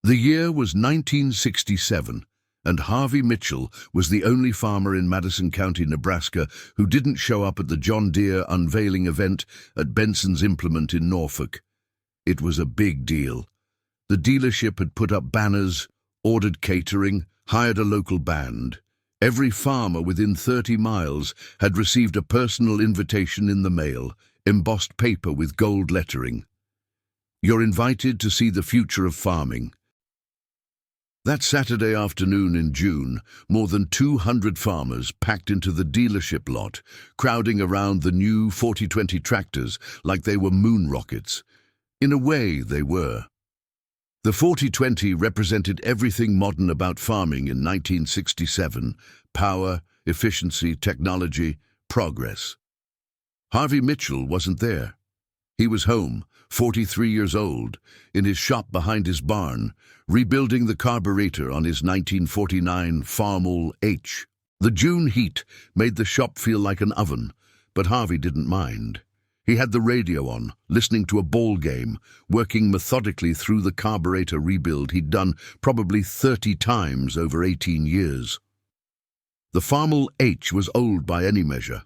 The year was 1967, and Harvey Mitchell was the only farmer in Madison County, Nebraska, who didn't show up at the John Deere unveiling event at Benson's Implement in Norfolk. It was a big deal. The dealership had put up banners, ordered catering, hired a local band. Every farmer within 30 miles had received a personal invitation in the mail, embossed paper with gold lettering. You're invited to see the future of farming. That Saturday afternoon in June, more than 200 farmers packed into the dealership lot, crowding around the new 4020 tractors like they were moon rockets. In a way, they were. The 4020 represented everything modern about farming in 1967: power, efficiency, technology, progress. Harvey Mitchell wasn't there. He was home, 43 years old, in his shop behind his barn, rebuilding the carburetor on his 1949 Farmall H. The June heat made the shop feel like an oven, but Harvey didn't mind. He had the radio on, listening to a ball game, working methodically through the carburetor rebuild he'd done probably 30 times over 18 years. The Farmall H was old by any measure.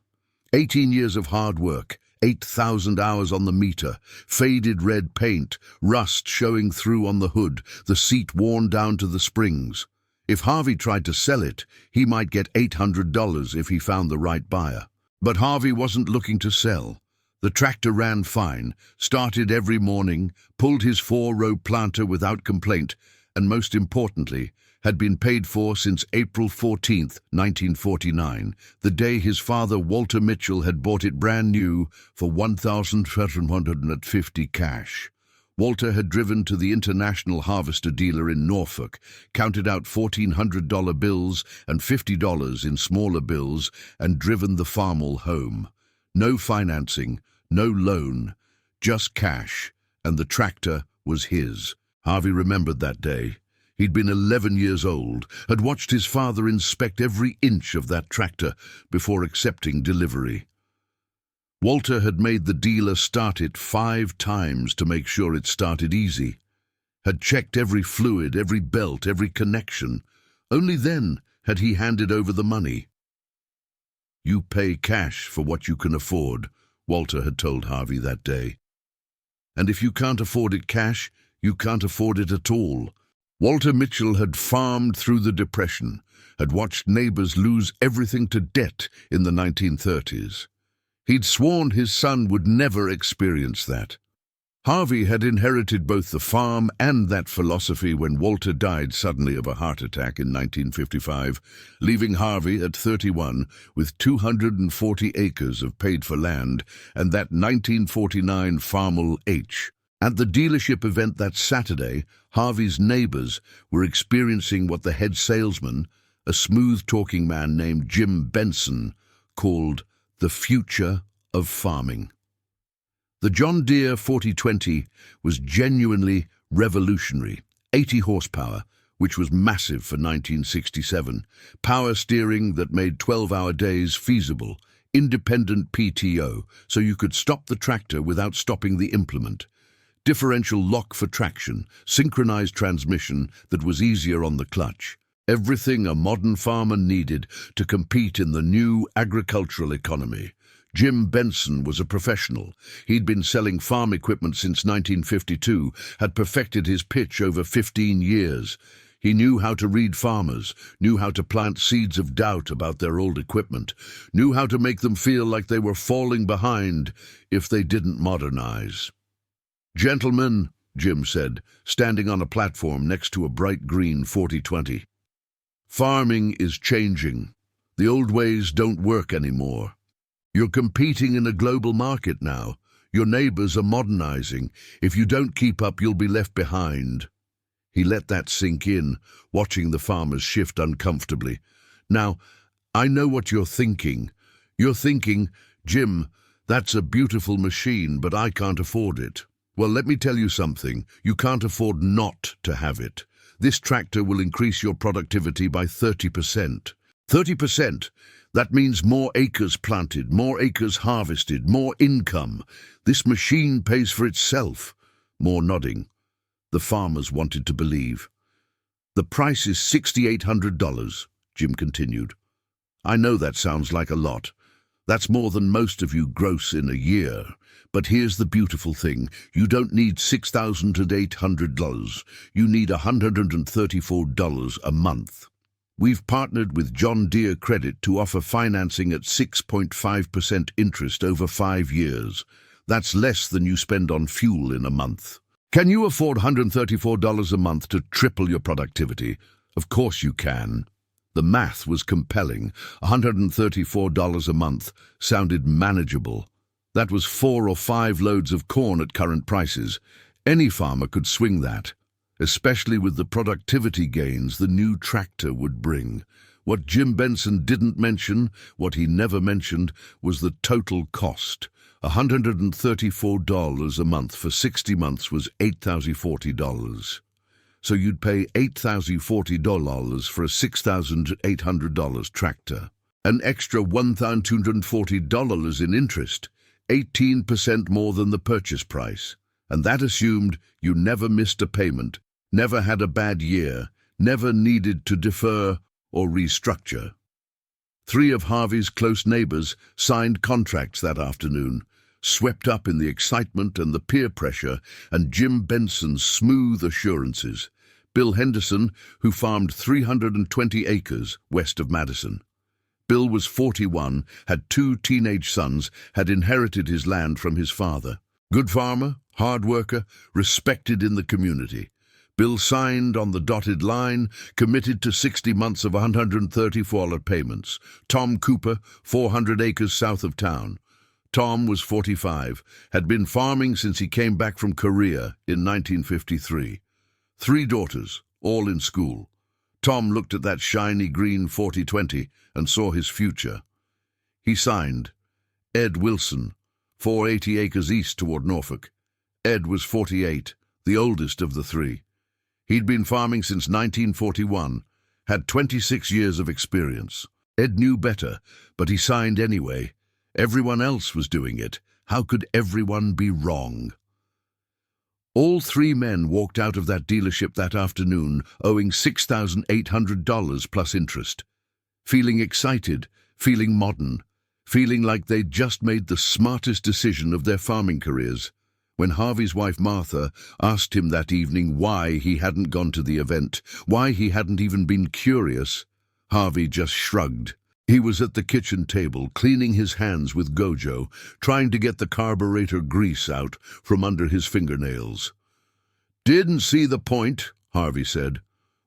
18 years of hard work, 8,000 hours on the meter, faded red paint, rust showing through on the hood, the seat worn down to the springs. If Harvey tried to sell it, he might get $800 if he found the right buyer. But Harvey wasn't looking to sell. The tractor ran fine, started every morning, pulled his 4-row planter without complaint, and most importantly, had been paid for since April 14, 1949, the day his father Walter Mitchell had bought it brand new for $1,750 cash. Walter had driven to the International Harvester dealer in Norfolk, counted out $1,400 bills and $50 in smaller bills, and driven the Farmall home. No financing, no loan, just cash, and the tractor was his. Harvey remembered that day. He'd been 11 years old, had watched his father inspect every inch of that tractor before accepting delivery. Walter had made the dealer start it 5 times to make sure it started easy, had checked every fluid, every belt, every connection. Only then had he handed over the money. "You pay cash for what you can afford," Walter had told Harvey that day. "And if you can't afford it cash, you can't afford it at all." Walter Mitchell had farmed through the Depression, had watched neighbors lose everything to debt in the 1930s. He'd sworn his son would never experience that. Harvey had inherited both the farm and that philosophy when Walter died suddenly of a heart attack in 1955, leaving Harvey at 31 with 240 acres of paid-for land and that 1949 Farmall H. At the dealership event that Saturday, Harvey's neighbors were experiencing what the head salesman, a smooth-talking man named Jim Benson, called the future of farming. The John Deere 4020 was genuinely revolutionary. 80 horsepower, which was massive for 1967, power steering that made 12-hour days feasible, independent PTO, so you could stop the tractor without stopping the implement, differential lock for traction, synchronized transmission that was easier on the clutch. Everything a modern farmer needed to compete in the new agricultural economy. Jim Benson was a professional. He'd been selling farm equipment since 1952, had perfected his pitch over 15 years. He knew how to read farmers, knew how to plant seeds of doubt about their old equipment, knew how to make them feel like they were falling behind if they didn't modernize. "Gentlemen," Jim said, standing on a platform next to a bright green 4020. "Farming is changing. The old ways don't work anymore. You're competing in a global market now. Your neighbors are modernizing. If you don't keep up, you'll be left behind." He let that sink in, watching the farmers shift uncomfortably. "Now, I know what you're thinking. You're thinking, 'Jim, that's a beautiful machine, but I can't afford it.' Well, let me tell you something. You can't afford not to have it. This tractor will increase your productivity by 30%. 30%! That means more acres planted, more acres harvested, more income. This machine pays for itself." More nodding. The farmers wanted to believe. "The price is $6,800, Jim continued. "I know that sounds like a lot. That's more than most of you gross in a year. But here's the beautiful thing. You don't need $6,800. You need $134 a month. We've partnered with John Deere Credit to offer financing at 6.5% interest over 5 years. That's less than you spend on fuel in a month. Can you afford $134 a month to triple your productivity? Of course you can." The math was compelling. $134 a month sounded manageable. That was 4 or 5 loads of corn at current prices. Any farmer could swing that, especially with the productivity gains the new tractor would bring. What Jim Benson didn't mention, what he never mentioned, was the total cost. $134 a month for 60 months was $8,040. So you'd pay $8,040 for a $6,800 tractor. An extra $1,240 in interest, 18% more than the purchase price. And that assumed you never missed a payment, never had a bad year, never needed to defer or restructure. 3 of Harvey's close neighbors signed contracts that afternoon, swept up in the excitement and the peer pressure and Jim Benson's smooth assurances. Bill Henderson, who farmed 320 acres west of Madison. Bill was 41, had 2 teenage sons, had inherited his land from his father. Good farmer, hard worker, respected in the community. Bill signed on the dotted line, committed to 60 months of $134 payments. Tom Cooper, 400 acres south of town. Tom was 45, had been farming since he came back from Korea in 1953. 3 daughters, all in school. Tom looked at that shiny green 40/20 and saw his future. He signed. Ed Wilson, 480 acres east toward Norfolk. Ed was 48, the oldest of the 3. He'd been farming since 1941, had 26 years of experience. Ed knew better, but he signed anyway. Everyone else was doing it. How could everyone be wrong? All 3 men walked out of that dealership that afternoon owing $6,800 plus interest, feeling excited, feeling modern, feeling like they'd just made the smartest decision of their farming careers. When Harvey's wife Martha asked him that evening why he hadn't gone to the event, why he hadn't even been curious, Harvey just shrugged. He was at the kitchen table, cleaning his hands with Gojo, trying to get the carburetor grease out from under his fingernails. "Didn't see the point," Harvey said.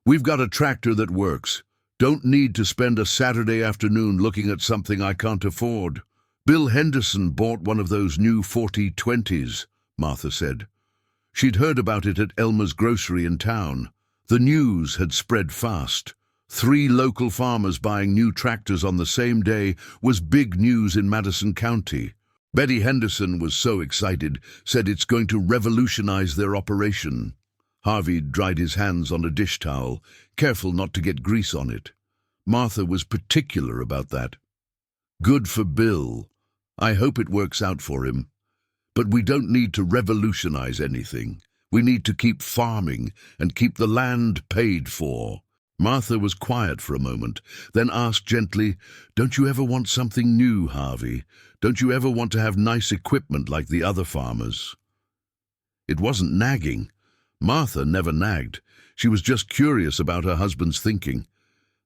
"We've got a tractor that works. Don't need to spend a Saturday afternoon looking at something I can't afford." "Bill Henderson bought one of those new 40/20s, Martha said. She'd heard about it at Elmer's grocery in town. The news had spread fast. 3 local farmers buying new tractors on the same day was big news in Madison County. Betty Henderson was so excited, said it's going to revolutionize their operation. Harvey dried his hands on a dish towel, careful not to get grease on it. Martha was particular about that. "Good for Bill. I hope it works out for him. But we don't need to revolutionize anything. We need to keep farming and keep the land paid for." Martha was quiet for a moment, then asked gently, "Don't you ever want something new, Harvey? Don't you ever want to have nice equipment like the other farmers?" It wasn't nagging. Martha never nagged. She was just curious about her husband's thinking.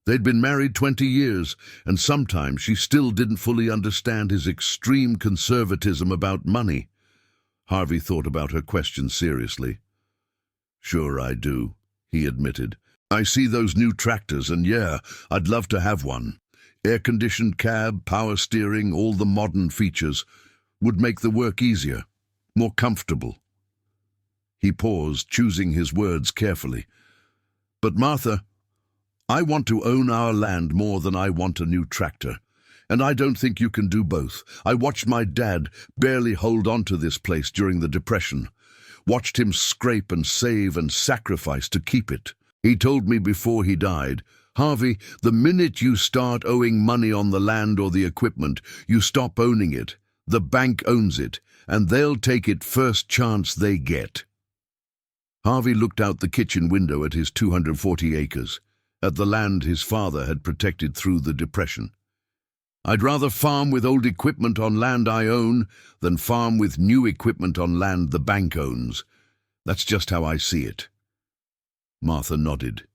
They'd been married 20 years, and sometimes she still didn't fully understand his extreme conservatism about money. Harvey thought about her question seriously. "Sure I do," he admitted. "I see those new tractors, and yeah, I'd love to have one. Air-conditioned cab, power steering, all the modern features would make the work easier, more comfortable." He paused, choosing his words carefully. "But Martha, I want to own our land more than I want a new tractor. And I don't think you can do both. I watched my dad barely hold on to this place during the Depression. Watched him scrape and save and sacrifice to keep it. He told me before he died, 'Harvey, the minute you start owing money on the land or the equipment, you stop owning it. The bank owns it, and they'll take it first chance they get.'" Harvey looked out the kitchen window at his 240 acres, at the land his father had protected through the Depression. "I'd rather farm with old equipment on land I own than farm with new equipment on land the bank owns. That's just how I see it." Martha nodded.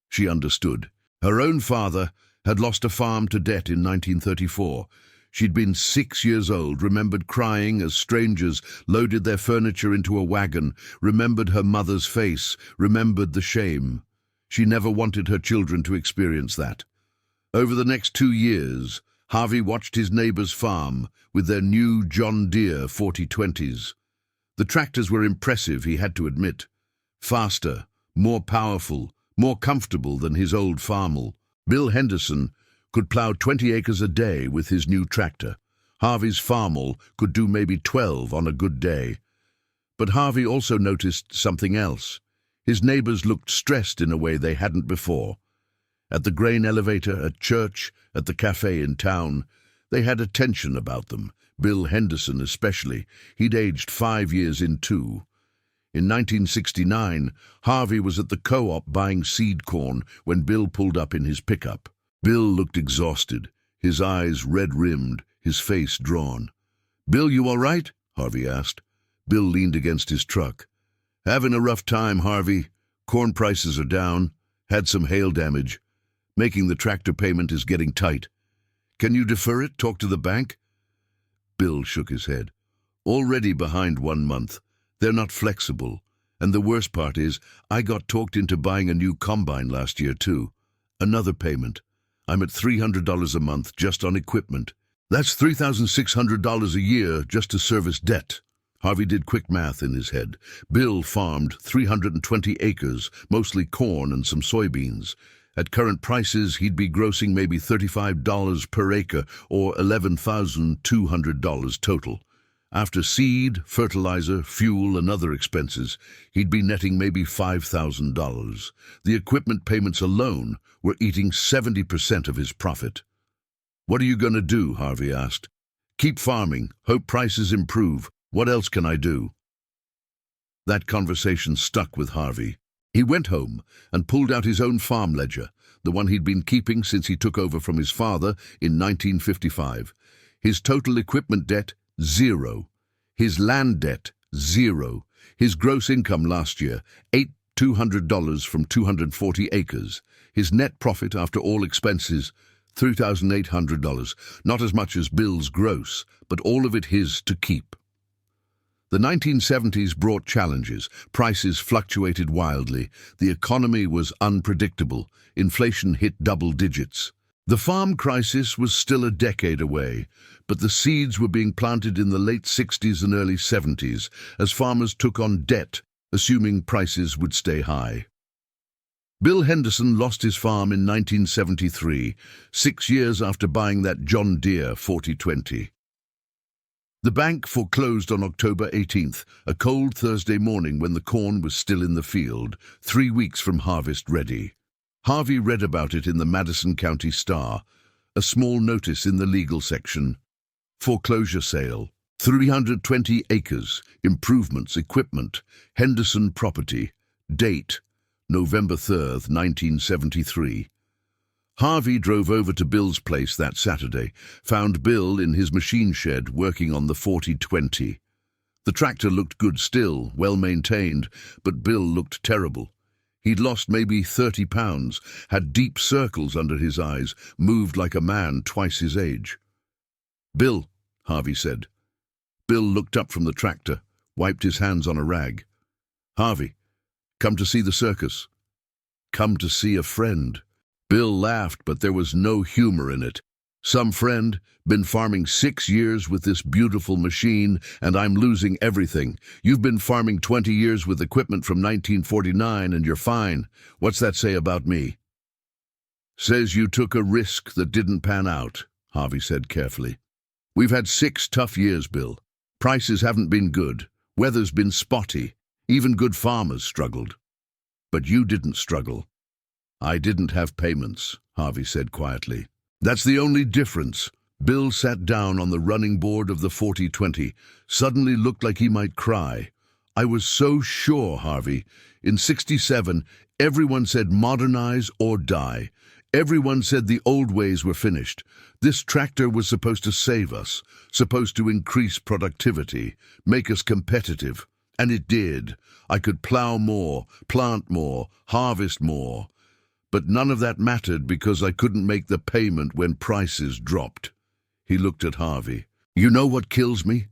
She understood. Her own father had lost a farm to debt in 1934. She'd been 6 years old, remembered crying as strangers loaded their furniture into a wagon, remembered her mother's face, remembered the shame. She never wanted her children to experience that. Over the next 2 years, Harvey watched his neighbor's farm with their new John Deere 4020s. The tractors were impressive, he had to admit. Faster, more powerful, more comfortable than his old farmel. Bill Henderson could plow 20 acres a day with his new tractor. Harvey's farmel could do maybe 12 on a good day. But Harvey also noticed something else. His neighbors looked stressed in a way they hadn't before. At the grain elevator, at church, at the cafe in town, they had a tension about them. Bill Henderson especially. He'd aged 5 years in too. In 1969, Harvey was at the co-op buying seed corn when Bill pulled up in his pickup. Bill looked exhausted, his eyes red-rimmed, his face drawn. "Bill, you all right?" Harvey asked. Bill leaned against his truck. "Having a rough time, Harvey. Corn prices are down. Had some hail damage. Making the tractor payment is getting tight. Can you defer it? Talk to the bank?" Bill shook his head. "Already behind 1 month. They're not flexible. And the worst part is, I got talked into buying a new combine last year too. Another payment. I'm at $300 a month just on equipment. That's $3,600 a year just to service debt." Harvey did quick math in his head. Bill farmed 320 acres, mostly corn and some soybeans. At current prices, he'd be grossing maybe $35 per acre, or $11,200 total. After seed, fertilizer, fuel, and other expenses, he'd be netting maybe $5,000. The equipment payments alone were eating 70% of his profit. "What are you going to do?" Harvey asked. "Keep farming, hope prices improve. What else can I do?" That conversation stuck with Harvey. He went home and pulled out his own farm ledger, the one he'd been keeping since he took over from his father in 1955. His total equipment debt, 0. His land debt, 0. His gross income last year, $8,200 from 240 acres. His net profit after all expenses, $3,800. Not as much as Bill's gross, but all of it his to keep. The 1970s brought challenges. Prices fluctuated wildly. The economy was unpredictable. Inflation hit double digits. The farm crisis was still a decade away, but the seeds were being planted in the late 60s and early 70s as farmers took on debt, assuming prices would stay high. Bill Henderson lost his farm in 1973, 6 years after buying that John Deere 4020. The bank foreclosed on October 18th, a cold Thursday morning when the corn was still in the field, 3 weeks from harvest ready. Harvey read about it in the Madison County Star, a small notice in the legal section. Foreclosure sale, 320 acres, improvements, equipment, Henderson property, date, November 3rd, 1973. Harvey drove over to Bill's place that Saturday, found Bill in his machine shed working on the 4020. The tractor looked good still, well maintained, but Bill looked terrible. He'd lost maybe 30 pounds, had deep circles under his eyes, moved like a man twice his age. "Bill," Harvey said. Bill looked up from the tractor, wiped his hands on a rag. "Harvey, come to see the circus." "Come to see a friend." Bill laughed, but there was no humor in it. "Some friend, been farming 6 years with this beautiful machine, and I'm losing everything. You've been farming 20 years with equipment from 1949, and you're fine. What's that say about me?" "Says you took a risk that didn't pan out," Harvey said carefully. "We've had 6 tough years, Bill. Prices haven't been good. Weather's been spotty. Even good farmers struggled. But you didn't struggle." "I didn't have payments," Harvey said quietly. "That's the only difference." Bill sat down on the running board of the 4020, suddenly looked like he might cry. I was so sure, Harvey. In '67, everyone said modernize or die. Everyone said the old ways were finished. This tractor was supposed to save us, supposed to increase productivity, make us competitive. And it did. I could plow more, plant more, harvest more. But none of that mattered because I couldn't make the payment when prices dropped. He looked at Harvey. You know what kills me?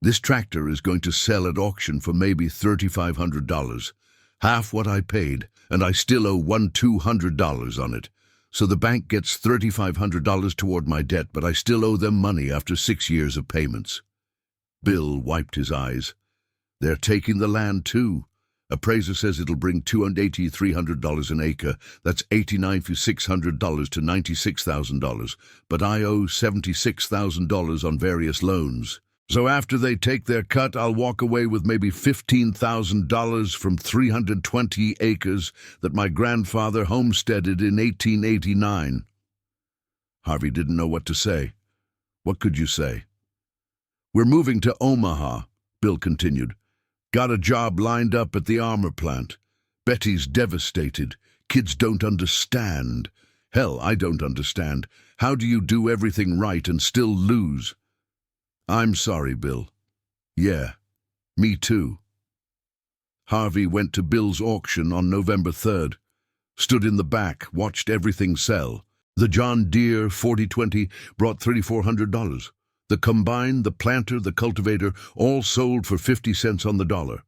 This tractor is going to sell at auction for maybe $3,500. Half what I paid, and I still owe $200 on it. So the bank gets $3,500 toward my debt, but I still owe them money after 6 years of payments. Bill wiped his eyes. They're taking the land too. Appraiser says it'll bring $280,300 an acre. That's $89,600 to $96,000. But I owe $76,000 on various loans. So after they take their cut, I'll walk away with maybe $15,000 from 320 acres that my grandfather homesteaded in 1889. Harvey didn't know what to say. What could you say? We're moving to Omaha, Bill continued. Got a job lined up at the armor plant. Betty's devastated. Kids don't understand. Hell, I don't understand. How do you do everything right and still lose? I'm sorry, Bill. Yeah, me too. Harvey went to Bill's auction on November 3rd. Stood in the back, watched everything sell. The John Deere 4020 brought $3,400. The combine, the planter, the cultivator, all sold for 50 cents on the dollar.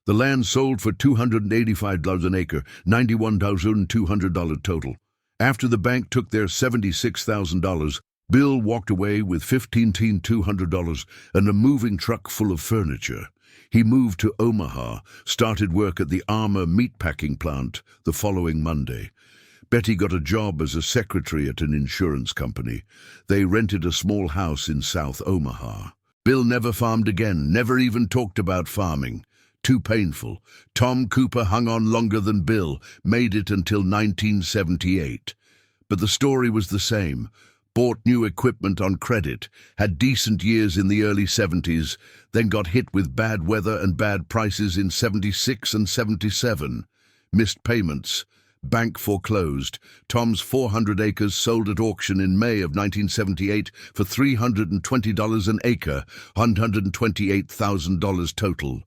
The land sold for $285 an acre, $91,200 total. After the bank took their $76,000, Bill walked away with $15,200 and a moving truck full of furniture. He moved to Omaha, started work at the Armour meatpacking plant the following Monday. Betty got a job as a secretary at an insurance company. They rented a small house in South Omaha. Bill never farmed again, never even talked about farming. Too painful. Tom Cooper hung on longer than Bill, made it until 1978. But the story was the same. Bought new equipment on credit, had decent years in the early 70s, then got hit with bad weather and bad prices in 76 and 77. Missed payments. Bank foreclosed. Tom's 400 acres sold at auction in May of 1978 for $320 an acre, $128,000 total.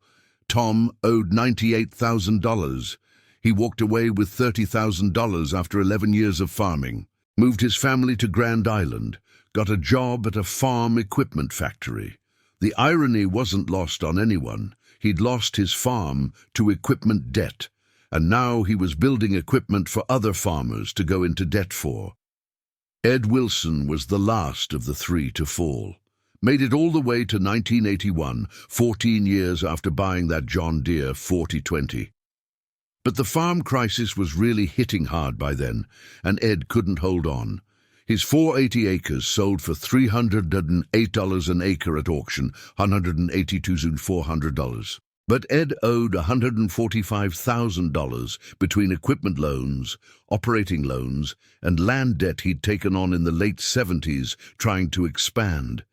Tom owed $98,000. He walked away with $30,000 after 11 years of farming. Moved his family to Grand Island. Got a job at a farm equipment factory. The irony wasn't lost on anyone. He'd lost his farm to equipment debt. And now he was building equipment for other farmers to go into debt for. Ed Wilson was the last of the three to fall. Made it all the way to 1981, 14 years after buying that John Deere 4020. But the farm crisis was really hitting hard by then, and Ed couldn't hold on. His 480 acres sold for $308 an acre at auction, $182,400. But Ed owed $145,000 between equipment loans, operating loans, and land debt he'd taken on in the late 70s trying to expand.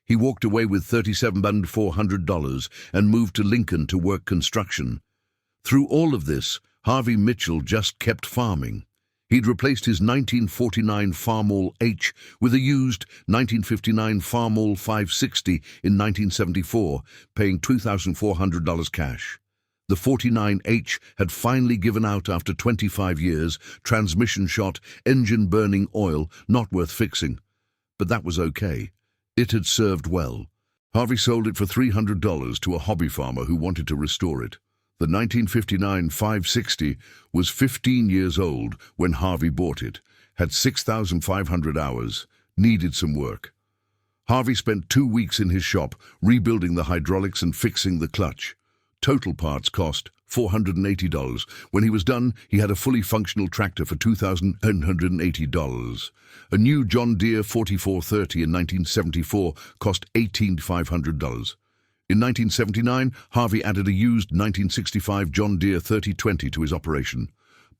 He walked away with $37,400 and moved to Lincoln to work construction. Through all of this, Harvey Mitchell just kept farming. He'd replaced his 1949 Farmall H with a used 1959 Farmall 560 in 1974, paying $2,400 cash. The 49H had finally given out after 25 years, transmission shot, engine burning oil, not worth fixing. But that was okay. It had served well. Harvey sold it for $300 to a hobby farmer who wanted to restore it. The 1959 560 was 15 years old when Harvey bought it, had 6,500 hours, needed some work. Harvey spent 2 weeks in his shop rebuilding the hydraulics and fixing the clutch. Total parts cost $480. When he was done, he had a fully functional tractor for $2,980. A new John Deere 4430 in 1974 cost $18,500. In 1979, Harvey added a used 1965 John Deere 3020 to his operation.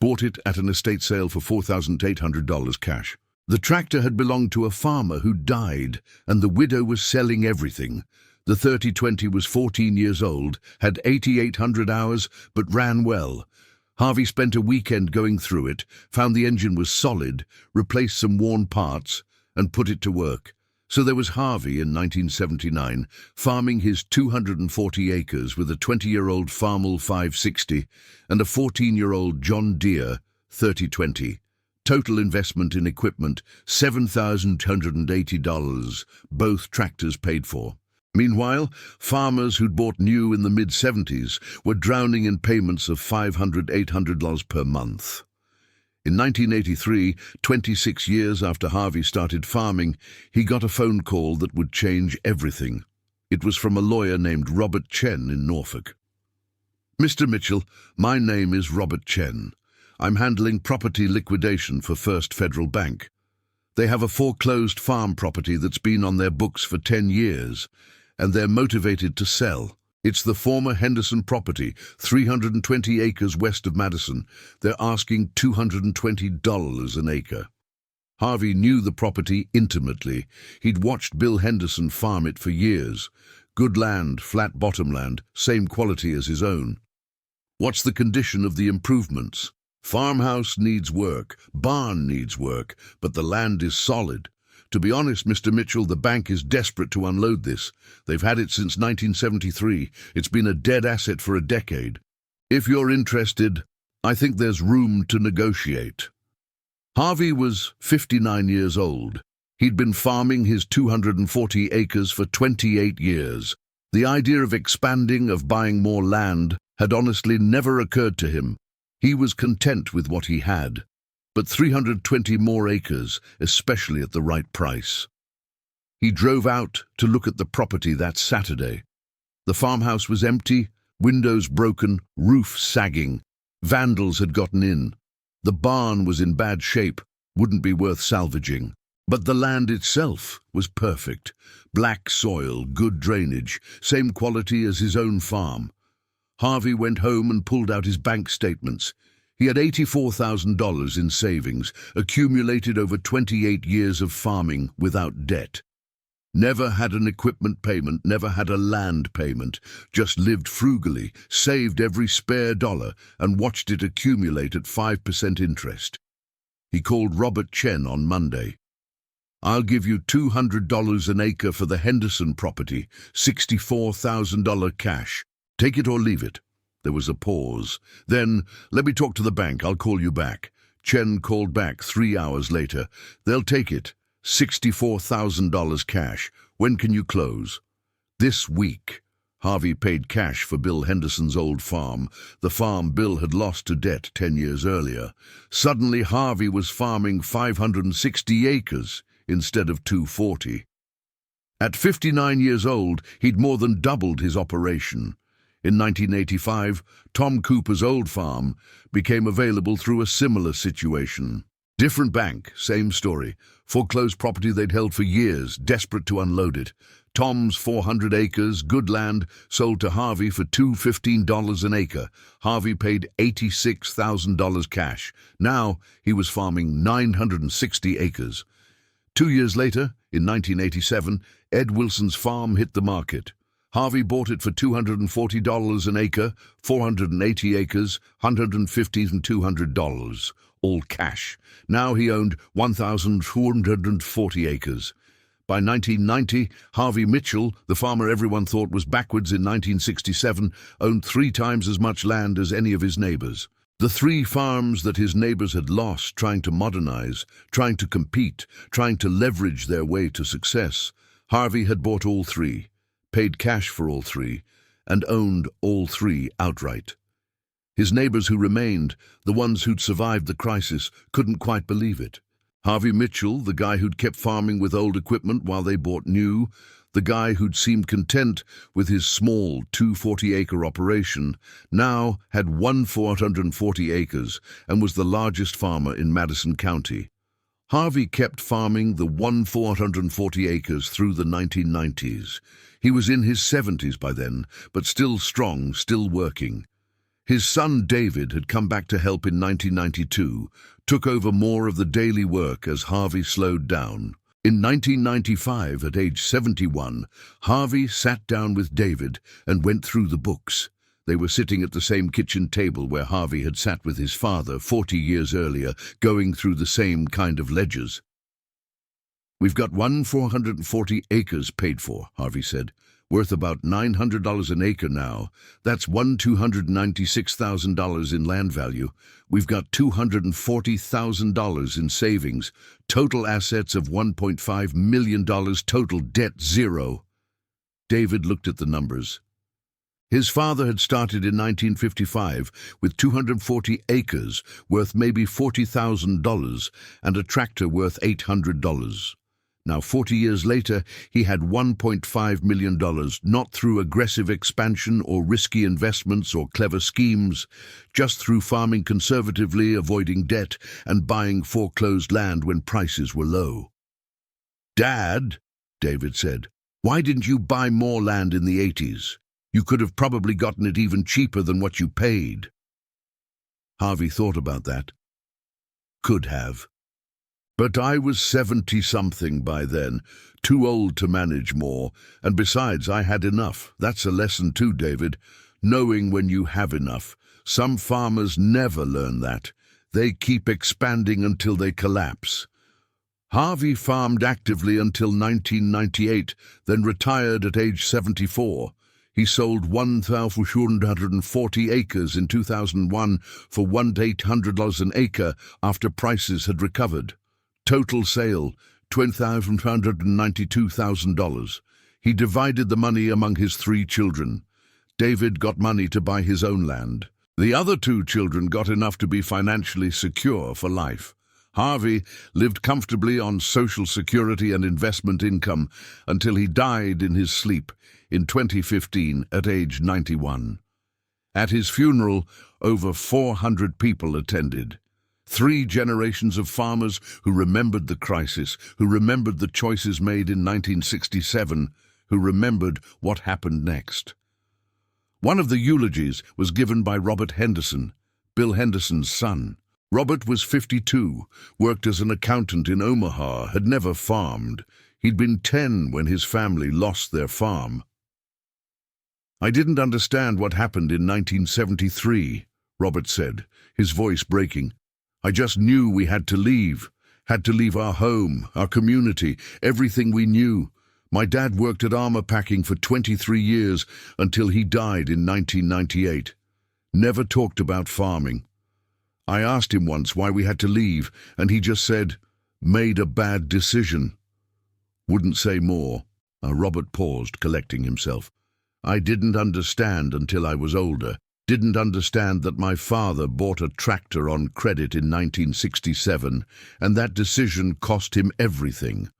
Bought it at an estate sale for $4,800 cash. The tractor had belonged to a farmer who died, and the widow was selling everything. The 3020 was 14 years old, had 8,800 hours, but ran well. Harvey spent a weekend going through it, found the engine was solid, replaced some worn parts, and put it to work. So there was Harvey in 1979, farming his 240 acres with a 20-year-old Farmall 560 and a 14-year-old John Deere 3020. Total investment in equipment, $7,280, both tractors paid for. Meanwhile, farmers who'd bought new in the mid-70s were drowning in payments of $500, $800 per month. In 1983, 26 years after Harvey started farming, he got a phone call that would change everything. It was from a lawyer named Robert Chen in Norfolk. "Mr. Mitchell, my name is Robert Chen. I'm handling property liquidation for First Federal Bank. They have a foreclosed farm property that's been on their books for 10 years, and they're motivated to sell. It's the former Henderson property, 320 acres west of Madison. They're asking $220 an acre." Harvey knew the property intimately. He'd watched Bill Henderson farm it for years. Good land, flat bottomland, same quality as his own. "What's the condition of the improvements?" "Farmhouse needs work, barn needs work, but the land is solid. To be honest, Mr. Mitchell, the bank is desperate to unload this. They've had it since 1973. It's been a dead asset for a decade. If you're interested, I think there's room to negotiate." Harvey was 59 years old. He'd been farming his 240 acres for 28 years. The idea of expanding, of buying more land, had honestly never occurred to him. He was content with what he had. But 320 more acres, especially at the right price. He drove out to look at the property that Saturday. The farmhouse was empty, windows broken, roof sagging. Vandals had gotten in. The barn was in bad shape, wouldn't be worth salvaging. But the land itself was perfect. Black soil, good drainage, same quality as his own farm. Harvey went home and pulled out his bank statements. He had $84,000 in savings, accumulated over 28 years of farming without debt. Never had an equipment payment, never had a land payment, just lived frugally, saved every spare dollar, and watched it accumulate at 5% interest. He called Robert Chen on Monday. "I'll give you $200 an acre for the Henderson property, $64,000 cash. Take it or leave it." There was a pause. Then, "Let me talk to the bank, I'll call you back." Chen called back 3 hours later. "They'll take it. $64,000 cash. When can you close?" "This week." Harvey paid cash for Bill Henderson's old farm, the farm Bill had lost to debt 10 years earlier. Suddenly Harvey was farming 560 acres instead of 240. At 59 years old, he'd more than doubled his operation. In 1985, Tom Cooper's old farm became available through a similar situation. Different bank, same story. Foreclosed property they'd held for years, desperate to unload it. Tom's 400 acres, good land, sold to Harvey for $215 an acre. Harvey paid $86,000 cash. Now he was farming 960 acres. 2 years later, in 1987, Ed Wilson's farm hit the market. Harvey bought it for $240 an acre, 480 acres, $150 and $200, all cash. Now he owned 1,440 acres. By 1990, Harvey Mitchell, the farmer everyone thought was backwards in 1967, owned 3 times as much land as any of his neighbors. The 3 farms that his neighbors had lost trying to modernize, trying to compete, trying to leverage their way to success, Harvey had bought all 3. Paid cash for all 3, and owned all 3 outright. His neighbors who remained, the ones who'd survived the crisis, couldn't quite believe it. Harvey Mitchell, the guy who'd kept farming with old equipment while they bought new, the guy who'd seemed content with his small 240-acre operation, now had 1,440 acres and was the largest farmer in Madison County. Harvey kept farming the 1,440 acres through the 1990s. He was in his 70s by then, but still strong, still working. His son David had come back to help in 1992, took over more of the daily work as Harvey slowed down. In 1995, at age 71, Harvey sat down with David and went through the books. They were sitting at the same kitchen table where Harvey had sat with his father 40 years earlier, going through the same kind of ledgers. "We've got 440 acres paid for," Harvey said, "worth about $900 an acre now. That's $296,000 in land value. We've got $240,000 in savings, total assets of $1.5 million, total debt zero." David looked at the numbers. His father had started in 1955 with 240 acres worth maybe $40,000 and a tractor worth $800. Now, 40 years later, he had $1.5 million, not through aggressive expansion or risky investments or clever schemes, just through farming conservatively, avoiding debt, and buying foreclosed land when prices were low. "Dad," David said, "why didn't you buy more land in the 80s? You could have probably gotten it even cheaper than what you paid." Harvey thought about that. Could have. "But I was 70-something by then, too old to manage more, and besides, I had enough. That's a lesson too, David, knowing when you have enough. Some farmers never learn that. They keep expanding until they collapse." Harvey farmed actively until 1998, then retired at age 74. He sold 1,440 acres in 2001 for $1,800 an acre after prices had recovered. Total sale, $12,292,000. He divided the money among his 3 children. David got money to buy his own land. The other 2 children got enough to be financially secure for life. Harvey lived comfortably on Social Security and investment income until he died in his sleep in 2015 at age 91. At his funeral, over 400 people attended. 3 generations of farmers who remembered the crisis, who remembered the choices made in 1967, who remembered what happened next. One of the eulogies was given by Robert Henderson, Bill Henderson's son. Robert was 52, worked as an accountant in Omaha, had never farmed. He'd been 10 when his family lost their farm. "I didn't understand what happened in 1973, Robert said, his voice breaking. "I just knew we had to leave our home, our community, everything we knew. My dad worked at armor packing for 23 years until he died in 1998. Never talked about farming. I asked him once why we had to leave, and he just said, 'Made a bad decision.' Wouldn't say more." Robert paused, collecting himself. "I didn't understand until I was older. Didn't understand that my father bought a tractor on credit in 1967, and that decision cost him everything.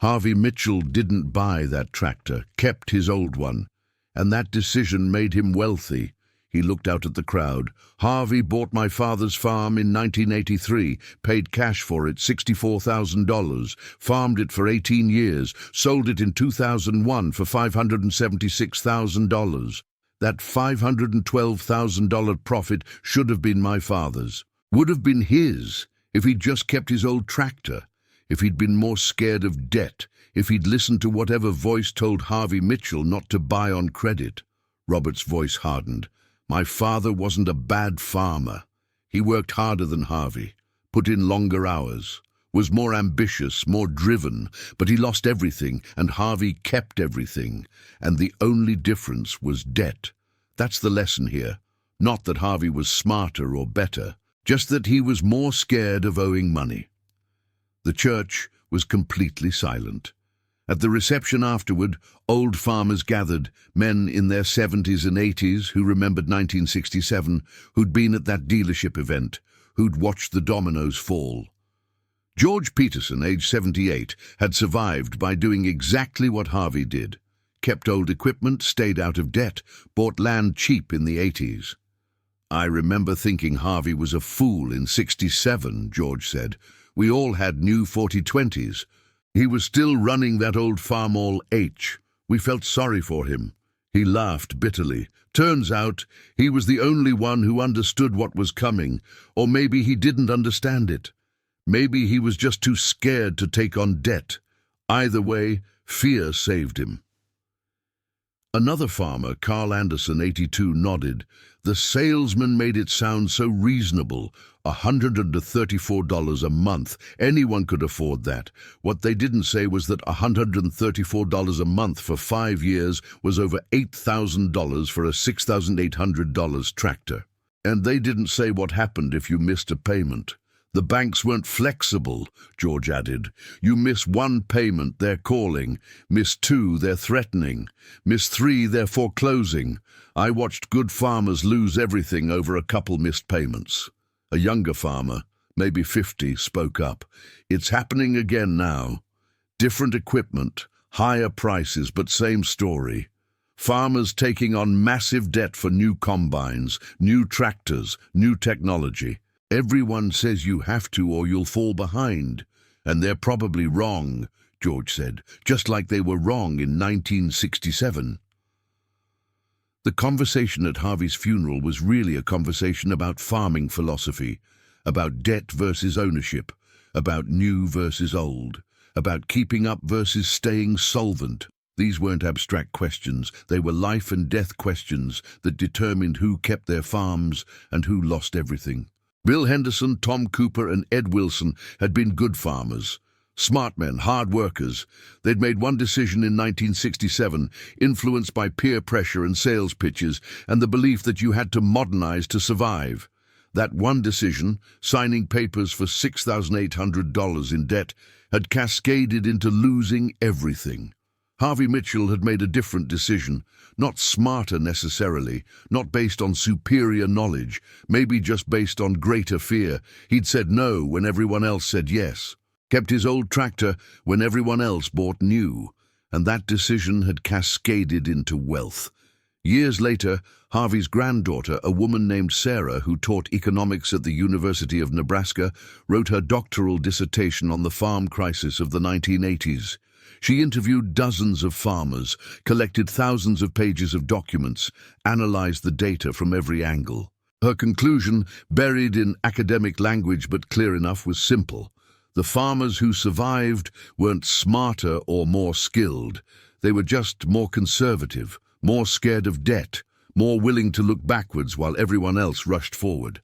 Harvey Mitchell didn't buy that tractor, kept his old one, and that decision made him wealthy." He looked out at the crowd. "Harvey bought my father's farm in 1983, paid cash for it, $64,000, farmed it for 18 years, sold it in 2001 for $576,000. That $512,000 profit should have been my father's. Would have been his if he'd just kept his old tractor, if he'd been more scared of debt, if he'd listened to whatever voice told Harvey Mitchell not to buy on credit." Robert's voice hardened. "My father wasn't a bad farmer. He worked harder than Harvey, put in longer hours, was more ambitious, more driven, but he lost everything, and Harvey kept everything, and the only difference was debt. That's the lesson here. Not that Harvey was smarter or better, just that he was more scared of owing money." The church was completely silent. At the reception afterward, old farmers gathered, men in their 70s and 80s who remembered 1967, who'd been at that dealership event, who'd watched the dominoes fall. George Peterson, age 78, had survived by doing exactly what Harvey did. Kept old equipment, stayed out of debt, bought land cheap in the 80s. "I remember thinking Harvey was a fool in 67, George said. "We all had new 4020s. He was still running that old farm all H. We felt sorry for him." He laughed bitterly. "Turns out he was the only one who understood what was coming, or maybe he didn't understand it. Maybe he was just too scared to take on debt. Either way, fear saved him. Another farmer, Carl Anderson, 82, nodded. The salesman made it sound so reasonable. $134 a month. Anyone could afford that. What they didn't say was that $134 a month for 5 years was over $8,000 for a $6,800 tractor. And they didn't say what happened if you missed a payment. The banks weren't flexible, George added. You miss 1 payment, they're calling. Miss 2, they're threatening. Miss 3, they're foreclosing. I watched good farmers lose everything over a couple missed payments. A younger farmer, maybe 50, spoke up. It's happening again now. Different equipment, higher prices, but same story. Farmers taking on massive debt for new combines, new tractors, new technology. Everyone says you have to or you'll fall behind. And they're probably wrong, George said, just like they were wrong in 1967. The conversation at Harvey's funeral was really a conversation about farming philosophy, about debt versus ownership, about new versus old, about keeping up versus staying solvent. These weren't abstract questions, they were life and death questions that determined who kept their farms and who lost everything. Bill Henderson, Tom Cooper, and Ed Wilson had been good farmers, smart men, hard workers. They'd made one decision in 1967, influenced by peer pressure and sales pitches and the belief that you had to modernize to survive. That one decision, signing papers for $6,800 in debt, had cascaded into losing everything. Harvey Mitchell had made a different decision, not smarter necessarily, not based on superior knowledge, maybe just based on greater fear. He'd said no when everyone else said yes, kept his old tractor when everyone else bought new, and that decision had cascaded into wealth. Years later, Harvey's granddaughter, a woman named Sarah who taught economics at the University of Nebraska, wrote her doctoral dissertation on the farm crisis of the 1980s. She interviewed dozens of farmers, collected thousands of pages of documents, analyzed the data from every angle. Her conclusion, buried in academic language but clear enough, was simple. The farmers who survived weren't smarter or more skilled. They were just more conservative, more scared of debt, more willing to look backwards while everyone else rushed forward.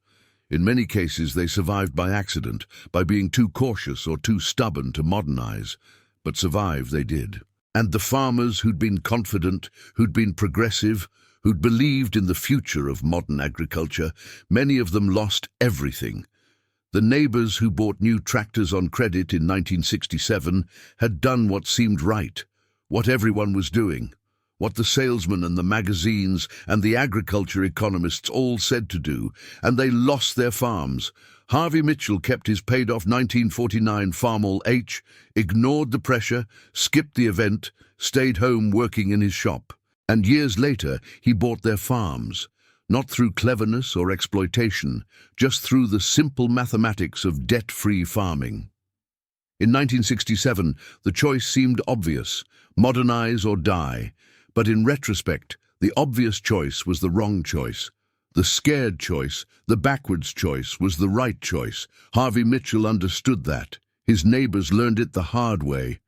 In many cases, they survived by accident, by being too cautious or too stubborn to modernize. But survive they did. And the farmers who'd been confident, who'd been progressive, who'd believed in the future of modern agriculture, many of them lost everything. The neighbors who bought new tractors on credit in 1967 had done what seemed right, what everyone was doing, what the salesmen and the magazines and the agriculture economists all said to do, and they lost their farms. Harvey Mitchell kept his paid-off 1949 Farmall H, ignored the pressure, skipped the event, stayed home working in his shop. And years later, he bought their farms, not through cleverness or exploitation, just through the simple mathematics of debt-free farming. In 1967, the choice seemed obvious, modernize or die. But in retrospect, the obvious choice was the wrong choice. The scared choice, the backwards choice, was the right choice. Harvey Mitchell understood that. His neighbors learned it the hard way.